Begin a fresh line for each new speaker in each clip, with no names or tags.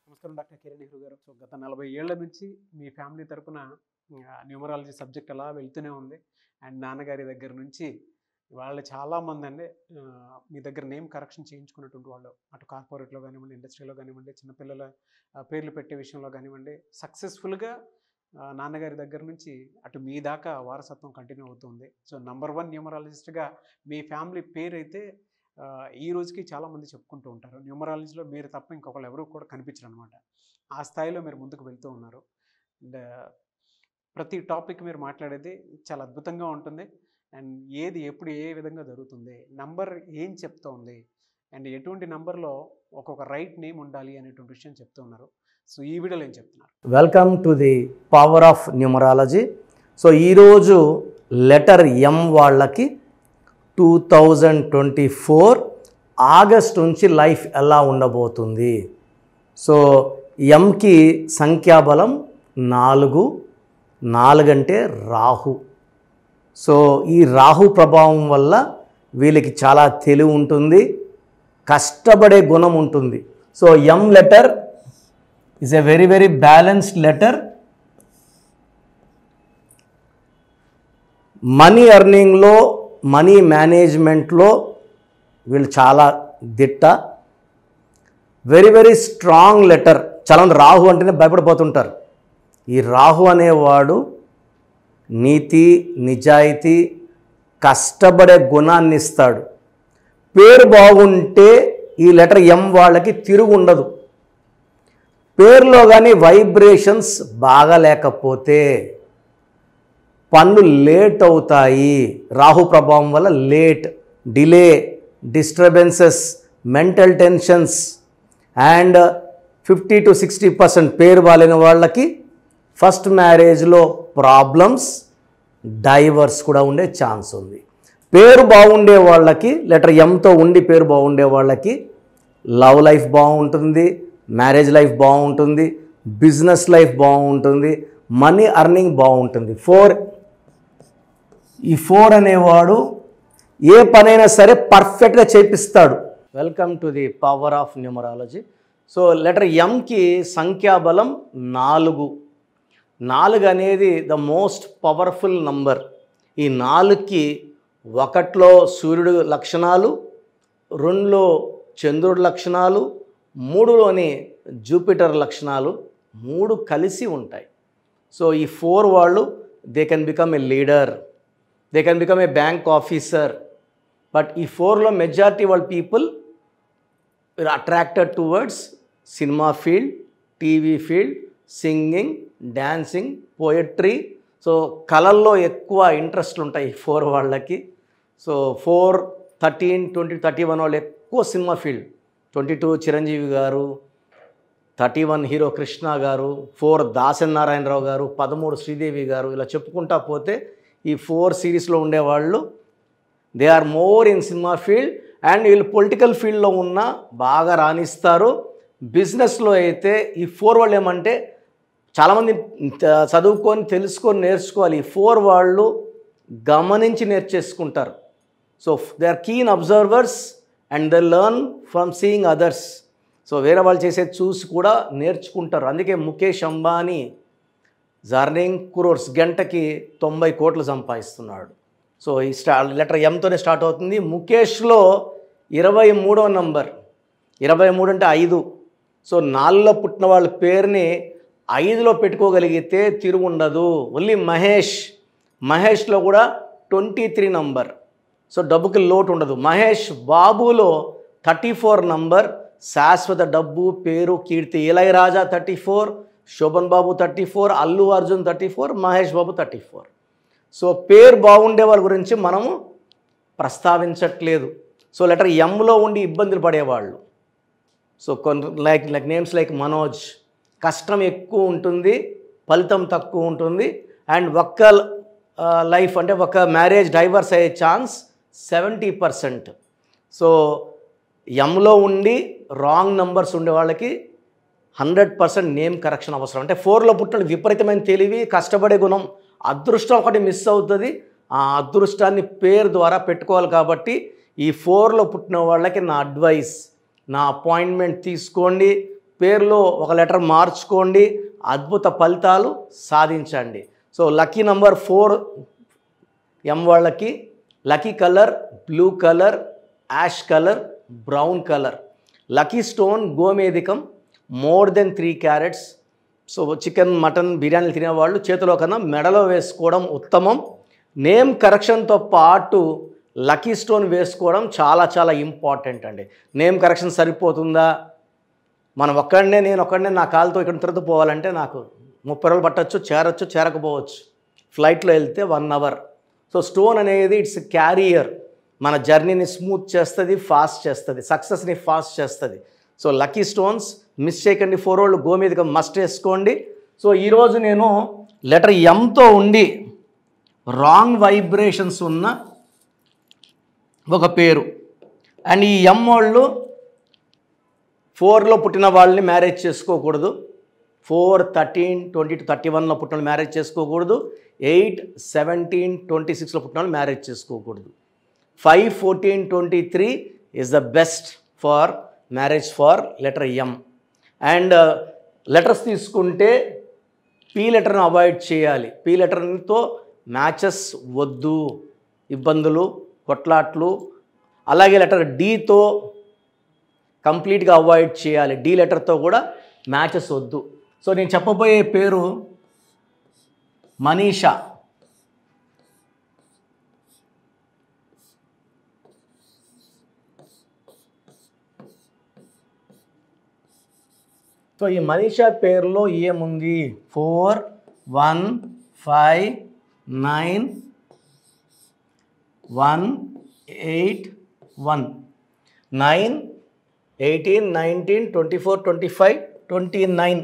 నమస్కారం డాక్టర్ కిరణ్ నెహ్రూ గారు. సో గత 40 ఏళ్ల నుంచి మీ ఫ్యామిలీ తరపున న్యూమరాలజీ సబ్జెక్ట్ అలా వెళ్తూనే ఉంది. అండ్ నాన్నగారి దగ్గర నుంచి వాళ్ళు చాలామంది అండి మీ దగ్గర నేమ్ కరెక్షన్ చేయించుకున్నటువంటి వాళ్ళు, అటు కార్పొరేట్లో కానివ్వండి, ఇండస్ట్రీలో కానివ్వండి, చిన్నపిల్లల పేర్లు పెట్టే విషయంలో కానివ్వండి, సక్సెస్ఫుల్గా నాన్నగారి దగ్గర నుంచి అటు మీ దాకా వారసత్వం కంటిన్యూ అవుతుంది. సో నంబర్ 1 న్యూమరాలజిస్ట్గా మీ ఫ్యామిలీ పేరు అయితే ఈ రోజుకి చాలామంది చెప్పుకుంటూ ఉంటారు. న్యూమరాలజీలో మీరు తప్ప ఇంకొకళ్ళు ఎవరు కూడా కనిపించరు అనమాట. ఆ స్థాయిలో మీరు ముందుకు వెళ్తూ ఉన్నారు. అండ్ ప్రతి టాపిక్ మీరు మాట్లాడేది చాలా అద్భుతంగా ఉంటుంది. అండ్ ఏది ఎప్పుడు ఏ విధంగా జరుగుతుంది, నంబర్ ఏం చెప్తోంది, అండ్ ఎటువంటి నంబర్లో ఒక్కొక్క రైట్ నేమ్ ఉండాలి అనేటువంటి విషయం చెప్తూ ఉన్నారు. సో ఈ వీడియోలో ఏం చెప్తున్నారు?
Welcome to the power of numerology. So ఈరోజు లెటర్ ఎం వాళ్ళకి 2024 ఆగస్ట్ నుంచి లైఫ్ ఎలా ఉండబోతుంది. సో ఎంకి సంఖ్యాబలం 4 అంటే రాహు. సో ఈ రాహు ప్రభావం వల్ల వీళ్ళకి చాలా తెలివి ఉంటుంది, కష్టపడే గుణం ఉంటుంది. So M letter is a very very balanced letter. Money ఎర్నింగ్లో, మనీ మేనేజ్మెంట్లో వీళ్ళు చాలా దిట్ట. Very very strong letter. చాలామంది రాహు అంటేనే భయపడిపోతుంటారు. ఈ రాహు అనేవాడు నీతి, నిజాయితీ, కష్టపడే గుణాన్ని ఇస్తాడు. పేరు బాగుంటే ఈ లెటర్ ఎం వాళ్ళకి తిరుగు ఉండదు. పేరులో కానీ వైబ్రేషన్స్ బాగా లేకపోతే పనులు లేట్ అవుతాయి. రాహు ప్రభావం వల్ల late, delay, disturbances, mental tensions. And 50 to 60% పేరు బాలేని వాళ్ళకి ఫస్ట్ మ్యారేజ్లో ప్రాబ్లమ్స్, డైవర్స్ కూడా ఉండే ఛాన్స్ ఉంది. పేరు బాగుండే వాళ్ళకి, లెటర్ ఎంతో ఉండి పేరు బాగుండే వాళ్ళకి లవ్ లైఫ్ బాగుంటుంది, మ్యారేజ్ లైఫ్ బాగుంటుంది, బిజినెస్ లైఫ్ బాగుంటుంది, మనీ అర్నింగ్ బాగుంటుంది. ఈ 4 అనేవాడు ఏ పనైనా సరే పర్ఫెక్ట్గా చేపిస్తాడు. Welcome to the power of numerology. So letter ఎంకి సంఖ్యాబలం 4 అనేది ద మోస్ట్ పవర్ఫుల్ నంబర్. ఈ 4కి 1లో సూర్యుడు లక్షణాలు, 2లో చంద్రుడి లక్షణాలు, 3లోని జూపిటర్ లక్షణాలు 3 కలిసి ఉంటాయి. సో ఈ 4 వాళ్ళు they can become a leader, they can become a bank officer. But ఈ 4లో మెజారిటీ వాళ్ళ people attracted towards cinema field, TV field, singing, dancing, poetry. So కళల్లో ఎక్కువ ఇంట్రెస్ట్ ఉంటాయి 4 వాళ్ళకి. సో 4, 13, 20, 31 వాళ్ళు ఎక్కువ సినిమా ఫీల్డ్. 22 చిరంజీవి గారు, 31 హీరో కృష్ణ గారు, 4 దాసరి నారాయణరావు గారు, 13 శ్రీదేవి గారు, ఇలా చెప్పుకుంటా పోతే ఈ 4 సిరీస్లో ఉండేవాళ్ళు they are more in cinema field. అండ్ వీళ్ళు పొలిటికల్ ఫీల్డ్లో ఉన్న బాగా రాణిస్తారు. బిజినెస్లో అయితే ఈ 4 వాళ్ళు ఏమంటే చాలామంది చదువుకొని, తెలుసుకొని, నేర్చుకోవాలి. ఈ 4 వాళ్ళు గమనించి నేర్చేసుకుంటారు. So they are keen observers and they learn from seeing others. So వేరే వాళ్ళు చేసేది చూసి కూడా నేర్చుకుంటారు. అందుకే ముఖేష్ అంబానీ జర్నింగ్ క్రోర్స్, గంటకి 90 కోట్లు సంపాదిస్తున్నాడు. సో ఈ లెటర్ ఎంతోనే స్టార్ట్ అవుతుంది. ముఖేష్లో 23వ నంబర్, 23 అంటే 5. సో 4లో పుట్టిన వాళ్ళ పేరుని 5లో పెట్టుకోగలిగితే తిరుగు ఉండదు. ఓన్లీ మహేష్లో కూడా 23 నంబర్. సో డబ్బుకి లోటు ఉండదు. మహేష్ బాబులో 34 నంబర్, శాశ్వత డబ్బు, పేరు, కీర్తి. ఇళయరాజా 34, శోభన్ బాబు 34, అల్లు అర్జున్ 34, మహేష్ బాబు 34. సో పేరు బాగుండే వాళ్ళ గురించి మనము ప్రస్తావించట్లేదు. సో లెటర్ ఎంలో ఉండి ఇబ్బందులు పడేవాళ్ళు, so like names like Manoj, కష్టం ఎక్కువ ఉంటుంది, ఫలితం తక్కువ ఉంటుంది. అండ్ ఒక్క లైఫ్ అంటే ఒక మ్యారేజ్ డైవర్స్ అయ్యే ఛాన్స్ 70%. సో ఎంలో ఉండి రాంగ్ నంబర్స్ ఉండే వాళ్ళకి 100% నేమ్ కరెక్షన్ అవసరం. అంటే 4లో పుట్టిన విపరీతమైన తెలివి, కష్టపడే గుణం, అదృష్టం ఒకటి మిస్ అవుతుంది. ఆ అదృష్టాన్ని పేరు ద్వారా పెట్టుకోవాలి. కాబట్టి ఈ 4లో పుట్టిన వాళ్ళకి నా అడ్వైస్, నా అపాయింట్మెంట్ తీసుకోండి, పేరులో ఒక లెటర్ మార్చుకోండి, అద్భుత ఫలితాలు సాధించండి. సో లక్కీ నంబర్ 4 ఎం వాళ్ళకి lucky colour blue colour, ash colour, brown colour. Lucky stone గోమేధికం, more than 3 carats. So chicken, mutton, బిర్యానీలు తినేవాళ్ళు చేతిలో కన్నా మెడలో వేసుకోవడం ఉత్తమం. నేమ్ కరెక్షన్తో పాటు లక్కీ స్టోన్ వేసుకోవడం చాలా చాలా ఇంపార్టెంట్ అండి. నేమ్ కరెక్షన్ సరిపోతుందా? నేను ఒక్కడనే నా కాలుతో ఇక్కడ తిరుగుతూ పోవాలంటే నాకు 30 రోజులు పట్టచ్చు, చేరచ్చు, చేరకపోవచ్చు. ఫ్లైట్లో వెళ్తే 1 అవర్. సో స్టోన్ అనేది ఇట్స్ క్యారియర్, మన జర్నీని స్మూత్ చేస్తుంది, ఫాస్ట్ చేస్తుంది, సక్సెస్ని ఫాస్ట్ చేస్తుంది. సో లక్కీ స్టోన్స్ మిస్ చేయకండి. 4 రోజులు గోమేధికం మస్ట్ వేసుకోండి. సో ఈరోజు నేను లెటర్ ఎంతో ఉండి రాంగ్ వైబ్రేషన్స్ ఉన్న ఒక పేరు, అండ్ ఈ ఎం వాళ్ళు 4లో పుట్టిన వాళ్ళని మ్యారేజ్ చేసుకోకూడదు. 4, 13, 20 to 31లో పుట్టిన వాళ్ళు మ్యారేజ్ చేసుకోకూడదు. 8, 17, 26లో పుట్టిన వాళ్ళు మ్యారేజ్ చేసుకోకూడదు. 5, 14, 23 is the best for marriage for letter M. And letters తీసుకుంటే పీ లెటర్ని అవాయిడ్ చేయాలి. పీ లెటర్తో మ్యాచెస్ వద్దు, ఇబ్బందులు, కొట్లాట్లు. అలాగే లెటర్ డీతో కంప్లీట్గా అవాయిడ్ చేయాలి. డి లెటర్తో కూడా మ్యాచెస్ వద్దు. సో నేను చెప్పబోయే పేరు మనీషా. సో ఈ మనీషా పేరులో ఏముంది? 4, 1, 5, 9, 1, 8, 1, 9, 18, 19, 24, 25, 29.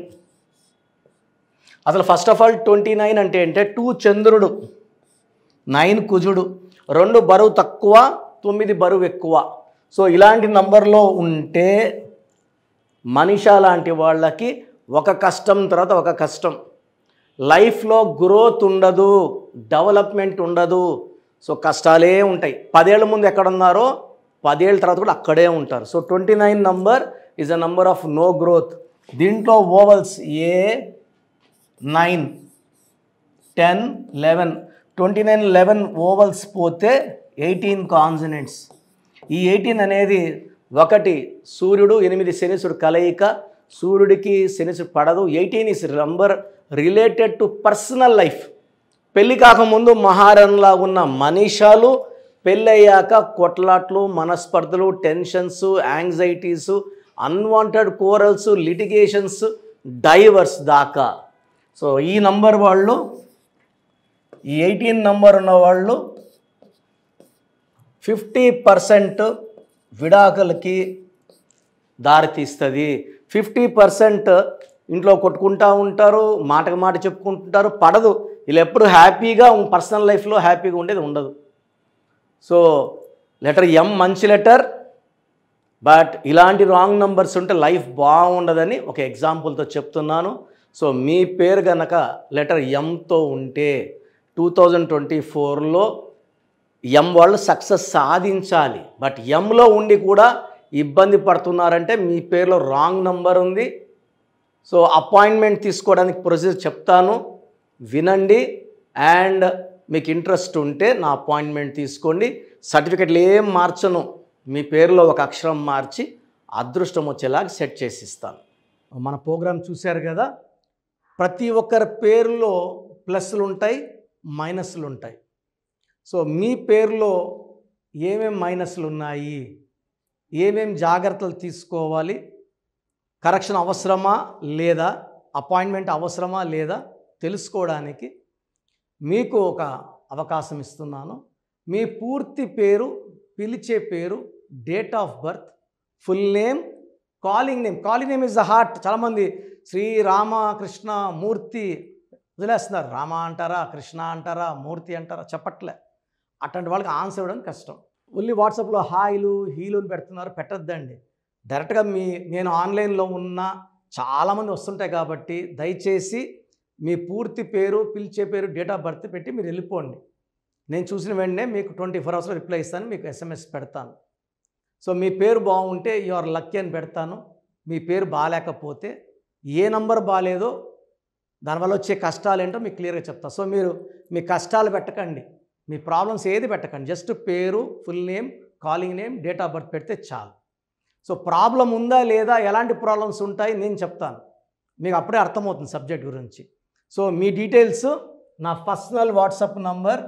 అసలు ఫస్ట్ ఆఫ్ ఆల్ 29 అంటే 2 చంద్రుడు, 9 కుజుడు, 2 బరువు తక్కువ, 9 బరువు ఎక్కువ. సో ఇలాంటి నంబర్లో ఉంటే మనీషా లాంటి వాళ్ళకి ఒక కష్టం తర్వాత ఒక కష్టం. లైఫ్లో గ్రోత్ ఉండదు, డెవలప్మెంట్ ఉండదు. సో కష్టాలే ఉంటాయి. 10 ఏళ్ళ ముందు ఎక్కడున్నారో 10 ఏళ్ళ తర్వాత కూడా అక్కడే ఉంటారు. So 29 number is a number of no growth. దీంట్లో ఓవల్స్ ఏ 9, 10, 11, 29, 11 ఓవల్స్ పోతే 18 కాన్సనెంట్స్. ఈ 18 అనేది 1 సూర్యుడు, 8 శనీశ్వరుడు కలయిక. సూర్యుడికి శనీశ్వరుడు పడదు. 18 is number related to personal life. పెళ్ళి కాకముందు మహారాణిలా ఉన్న మనీషాలు పెళ్ళయ్యాక కొట్లాట్లు, మనస్పర్ధలు, tensions, anxieties, unwanted corals, litigations, divorce దాకా. సో ఈ నంబర్ వాళ్ళు, ఈ 18 నంబర్ ఉన్న వాళ్ళు 50% విడాకులకి దారితీస్తుంది. 50% ఇంట్లో కొట్టుకుంటూ ఉంటారు, మాటకు మాట చెప్పుకుంటుంటారు, పడదు. వీళ్ళు ఎప్పుడు హ్యాపీగా పర్సనల్ లైఫ్లో హ్యాపీగా ఉండేది ఉండదు. సో లెటర్ ఎం మంచి లెటర్, బట్ ఇలాంటి రాంగ్ నంబర్స్ ఉంటే లైఫ్ బాగుండదని ఒక ఎగ్జాంపుల్తో చెప్తున్నాను. సో మీ పేరు కనుక లెటర్ ఎంతో ఉంటే 2024లో ఎం వాళ్ళు సక్సెస్ సాధించాలి. బట్ ఎంలో ఉండి కూడా ఇబ్బంది పడుతున్నారంటే మీ పేరులో రాంగ్ నంబర్ ఉంది. సో అపాయింట్మెంట్ తీసుకోవడానికి ప్రొసీజర్ చెప్తాను, వినండి. అండ్ మీకు ఇంట్రెస్ట్ ఉంటే నా అపాయింట్మెంట్ తీసుకోండి. సర్టిఫికెట్లు ఏం మార్చను, మీ పేరులో ఒక అక్షరం మార్చి అదృష్టం వచ్చేలాగా సెట్ చేసి ఇస్తాను. మన ప్రోగ్రాం చూశారు కదా, ప్రతి ఒక్కరి పేరులో ప్లస్లు ఉంటాయి, మైనస్లు ఉంటాయి. సో మీ పేరులో ఏమేం మైనస్లు ఉన్నాయి, ఏమేం జాగ్రత్తలు తీసుకోవాలి, కరెక్షన్ అవసరమా లేదా, అపాయింట్మెంట్ అవసరమా లేదా తెలుసుకోవడానికి మీకు ఒక అవకాశం ఇస్తున్నాను. మీ పూర్తి పేరు, పిలిచే పేరు, date of birth, full name, calling name. Calling name is the heart. చాలామంది శ్రీరామకృష్ణ మూర్తి వదిలేస్తున్నారు. రామ అంటారా, కృష్ణ అంటారా, మూర్తి అంటారా చెప్పట్లే. అట్లాంటి వాళ్ళకి ఆన్సర్ ఇవ్వడం కష్టం. ఓన్లీ వాట్సాప్లో హాయిలు హీలుని పెడుతున్నారు, పెట్టద్దండి. డైరెక్ట్గా నేను ఆన్లైన్లో ఉన్న చాలామంది వస్తుంటాయి కాబట్టి దయచేసి మీ పూర్తి పేరు, పిలిచే పేరు, డేట్ ఆఫ్ బర్త్ పెట్టి మీరు వెళ్ళిపోండి. నేను చూసిన వెంటనే మీకు 24 అవర్స్లో రిప్లై ఇస్తాను, మీకు SMS పెడతాను. సో మీ పేరు బాగుంటే యు ఆర్ లక్కీ అని పెడతాను. మీ పేరు బాగాలేకపోతే ఏ నంబర్ బాగాలేదో దానివల్ల వచ్చే కష్టాలు ఏంటో మీకు క్లియర్గా చెప్తా. సో మీరు మీ కష్టాలు పెట్టకండి, మీ ప్రాబ్లమ్స్ ఏది పెట్టకండి, జస్ట్ పేరు, full name, calling name, date of birth పెడితే చాలు. సో ప్రాబ్లం ఉందా లేదా, ఎలాంటి ప్రాబ్లమ్స్ ఉంటాయి నేను చెప్తాను, మీకు అప్పుడే అర్థమవుతుంది సబ్జెక్ట్ గురించి. సో మీ డీటెయిల్స్ నా పర్సనల్ వాట్సాప్ నంబర్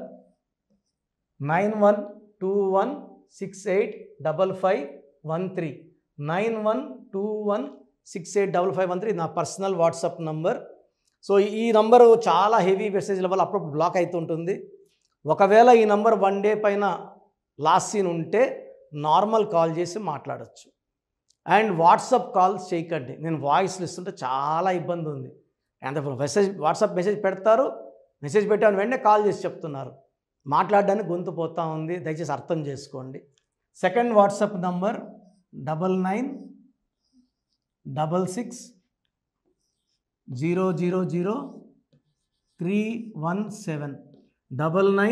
9121685513 9121685513 నా పర్సనల్ వాట్సాప్ నంబర్. సో ఈ నంబరు చాలా హెవీ మెసేజ్ల వల్ల అప్పుడప్పుడు బ్లాక్ అవుతుంటుంది. ఒకవేళ ఈ నంబర్ 1 డే పైన లాస్ట్ సీన్ ఉంటే నార్మల్ కాల్ చేసి మాట్లాడచ్చు. అండ్ వాట్సాప్ కాల్స్ చేయకండి, నేను వాయిస్లు ఇస్తుంటే చాలా ఇబ్బంది ఉంది. అంత వాట్సాప్ మెసేజ్ పెడతారు, మెసేజ్ పెట్టాను వెంటనే కాల్ చేసి చెప్తున్నారు, మాట్లాడడానికి గొంతు పోతా ఉంది, దయచేసి అర్థం చేసుకోండి. Second WhatsApp number 9966000317 9966000317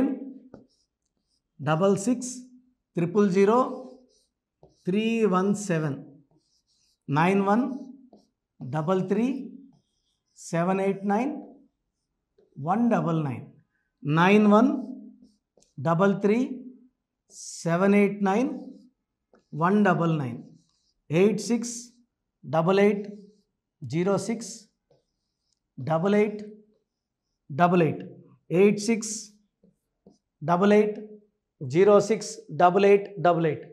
9133789199 9133789199 8688068888 8688068888.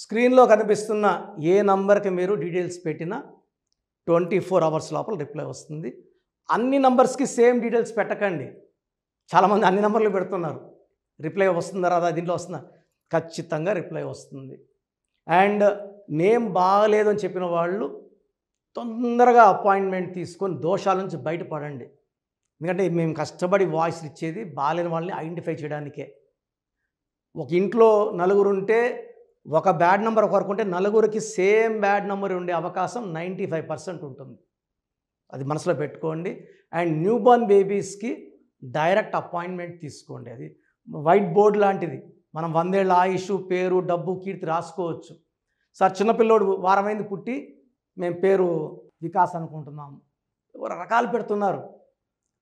స్క్రీన్లో కనిపిస్తున్న ఏ నంబర్కి మీరు డీటెయిల్స్ పెట్టినా 24 hours లోపల రిప్లై వస్తుంది. అన్ని నంబర్స్కి సేమ్ డీటెయిల్స్ పెట్టకండి, చాలామంది అన్ని నంబర్లు పెడుతున్నారు, రిప్లై వస్తుందా రాదా, దీంట్లో వస్తుందా, ఖచ్చితంగా రిప్లై వస్తుంది. అండ్ నేమ్ బాగలేదు అని చెప్పిన వాళ్ళు తొందరగా అపాయింట్మెంట్ తీసుకొని దోషాల నుంచి బయటపడండి. ఎందుకంటే మేము కష్టపడి వాయిస్ ఇచ్చేది బాగాలేని వాళ్ళని ఐడెంటిఫై చేయడానికే. ఒక ఇంట్లో నలుగురు ఉంటే ఒక బ్యాడ్ నెంబర్ ఒకరికి ఉంటే నలుగురికి సేమ్ బ్యాడ్ నెంబర్ ఉండే అవకాశం 95% ఉంటుంది, అది మనసులో పెట్టుకోండి. అండ్ న్యూ బోర్న్ బేబీస్కి డైరెక్ట్ అపాయింట్మెంట్ తీసుకోండి, అది వైట్ బోర్డ్ లాంటిది, మనం 100 ఏళ్ళ ఆయుష్, పేరు, డబ్బు, కీర్తి రాసుకోవచ్చు. సార్ చిన్నపిల్లోడు వారమైంది పుట్టి మేము పేరు వికాస్ అనుకుంటున్నాము, రకాలు పెడుతున్నారు.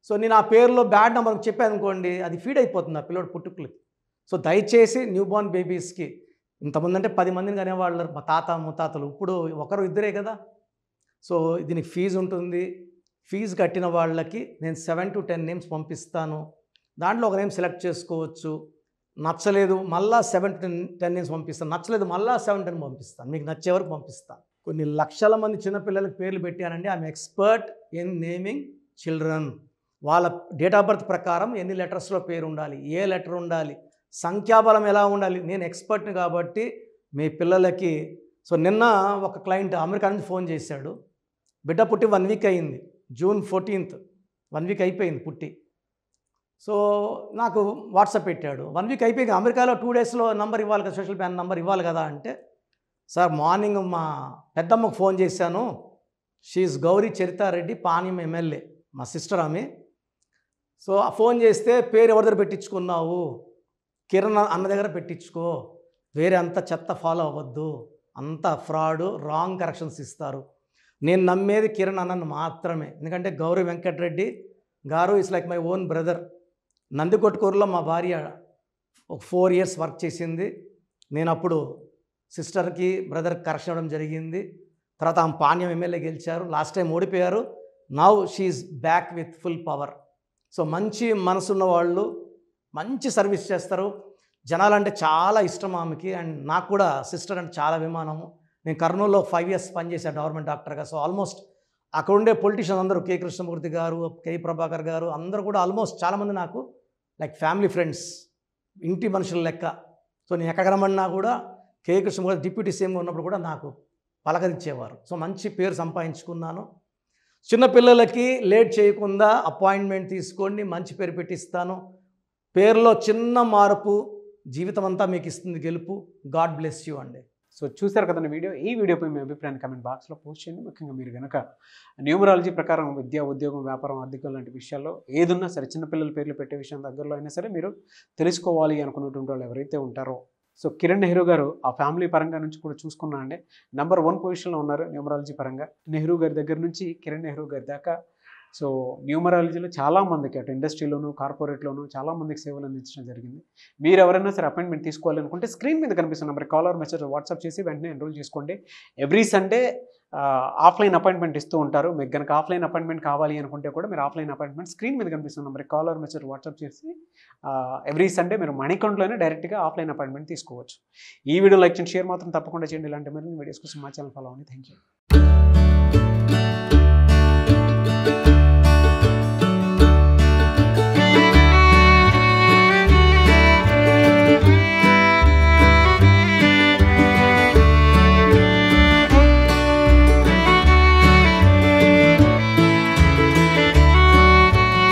సో నేను ఆ పేరులో బ్యాడ్ నెంబర్ చెప్పాను అనుకోండి, అది ఫీడ్ అయిపోతుంది ఆ పిల్లోడు పుట్టుకులకి. సో దయచేసి న్యూ బోర్న్ బేబీస్కి, ఇంతమంది అంటే 10 మందిని కనేవాళ్ళు మా తాత ముత్తాతలు, ఇప్పుడు ఒకరు ఇద్దరే కదా. సో దీనికి ఫీజు ఉంటుంది, ఫీజు కట్టిన వాళ్ళకి నేను 7 to 10 నేమ్స్ పంపిస్తాను, దాంట్లో ఒక నేమ్ సెలెక్ట్ చేసుకోవచ్చు. నచ్చలేదు మళ్ళీ 7 to 10 నేమ్స్ పంపిస్తాను, నచ్చలేదు మళ్ళీ 7 to 10 పంపిస్తాను, మీకు నచ్చే వరకు పంపిస్తాను. కొన్ని లక్షల మంది చిన్నపిల్లలకి పేర్లు పెట్టానండి, I'm expert in naming children. వాళ్ళ డేట్ ఆఫ్ బర్త్ ప్రకారం ఎన్ని లెటర్స్లో పేరు ఉండాలి, ఏ లెటర్ ఉండాలి, సంఖ్యాబలం ఎలా ఉండాలి, నేను ఎక్స్పర్ట్ని కాబట్టి మీ పిల్లలకి. సో నిన్న ఒక క్లయింట్ అమెరికా నుంచి ఫోన్ చేశాడు, బిడ్డ పుట్టి 1 week అయింది, June 14th 1 week అయిపోయింది పుట్టి. సో నాకు వాట్సాప్ పెట్టాడు, 1 week అయిపోయింది, అమెరికాలో 2 daysలో నంబర్ ఇవ్వాలి కదా, సోషల్ ప్యాన్ నంబర్ ఇవ్వాలి కదా అంటే, సార్ మార్నింగ్ మా పెద్దమ్మకు ఫోన్ చేశాను, షీఈ్ గౌరీ చరితారెడ్డి, పాణ్యం ఎమ్మెల్యే, మా సిస్టర్ ఆమె. సో ఫోన్ చేస్తే పేరు ఎవరి దగ్గర పెట్టించుకున్నావు, కిరణ్ అన్న దగ్గర పెట్టించుకో, వేరే అంత చెత్త ఫాలో అవ్వద్దు, అంత ఫ్రాడ్, రాంగ్ కరెక్షన్స్ ఇస్తారు. నేను నమ్మేది కిరణ్ అన్నను మాత్రమే, ఎందుకంటే గౌరీ వెంకటరెడ్డి గారు is like my own brother. నందికొట్కూరులో మా భార్య ఒక 4 years వర్క్ చేసింది, నేను అప్పుడు సిస్టర్కి బ్రదర్కి కరెక్షన్ ఇవ్వడం జరిగింది. తర్వాత ఆమె పాణ్యం ఎమ్మెల్యే గెలిచారు, లాస్ట్ టైం ఓడిపోయారు, now she's back with full power. So మంచి మనసున్న వాళ్ళు మంచి సర్వీస్ చేస్తారు, జనాలంటే చాలా ఇష్టం ఆమెకి. అండ్ నాకు కూడా సిస్టర్ అంటే చాలా అభిమానము. నేను కర్నూలులో 5 years పనిచేశాను గవర్నమెంట్ డాక్టర్గా. సో ఆల్మోస్ట్ అక్కడ ఉండే పొలిటీషియన్స్ అందరూ, కే కృష్ణమూర్తి గారు, కే ప్రభాకర్ గారు, అందరూ కూడా ఆల్మోస్ట్ చాలామంది నాకు లైక్ ఫ్యామిలీ ఫ్రెండ్స్, ఇంటి మనుషుల లెక్క. సో నేను ఎక్కడ కనబడినా కూడా కే కృష్ణమూర్తి డిప్యూటీ సీఎంగా ఉన్నప్పుడు కూడా నాకు పలకరించేవారు. సో మంచి పేరు సంపాదించుకున్నాను. చిన్నపిల్లలకి లేట్ చేయకుండా అపాయింట్మెంట్ తీసుకోండి, మంచి పేరు పెట్టిస్తాను. పేరులో చిన్న మార్పు జీవితం అంతా మీకు ఇస్తుంది గెలుపు. గాడ్ బ్లెస్ యూ అండి.
సో చూశారు కదండి వీడియో. ఈ వీడియోపై మీ అభిప్రాయాన్ని కమెంట్ బాక్స్లో పోస్ట్ చేయండి. ముఖ్యంగా మీరు కనుక న్యూమరాలజీ ప్రకారం విద్య, ఉద్యోగం, వ్యాపారం, ఆర్థికం లాంటి విషయాల్లో ఏదున్నా సరే, చిన్నపిల్లల పేర్లు పెట్టే విషయం దగ్గరలో అయినా సరే మీరు తెలుసుకోవాలి అనుకున్నటువంటి వాళ్ళు ఎవరైతే ఉంటారో, సో కిరణ్ నెహ్రూ గారు ఆ ఫ్యామిలీ పరంగా నుంచి కూడా చూసుకున్నా అండి నెంబర్ 1 పొజిషన్లో ఉన్నారు న్యూమరాలజీ పరంగా. నెహ్రూ గారి దగ్గర నుంచి కిరణ్ నెహ్రూ గారి దాకా సో న్యూమరాలజీలో చాలామందికి అటు ఇండస్ట్రీలోను కార్పొరేట్లోను చాలామందికి సేవలు అందించడం జరిగింది. మీరు ఎవరైనా సరే అపాయింట్మెంట్ తీసుకోవాలనుకుంటే స్క్రీన్ మీద కనిపిస్తున్న number call or message WhatsApp చేసి వెంటనే ఎన్రోల్ చేసుకోండి. ఎవ్రీ సండే ఆఫ్లైన్ అపాయింట్మెంట్ ఇస్తూ ఉంటారు. మీకు కనుక ఆఫ్లైన్ అపాయింట్మెంట్ కావాలి అనుకుంటే కూడా మీరు ఆఫ్లైన్ అపాయింట్మెంట్ స్క్రీన్ మీద కనిపిస్తున్న number call or message WhatsApp చేసి ఎవ్రీ సండే మీరు మణికంఠలోనే డైరెక్ట్గా ఆఫ్లైన్ అపాయింట్మెంట్ తీసుకోవచ్చు. ఈ వీడియో లైక్ చేయండి, షేర్ మాత్రం తప్పకుండా చేయండి. ఇలాంటి మరిన్ని వీడియోస్ కోసం మా ఛానల్ ఫాలో అవ్వండి. Thank you.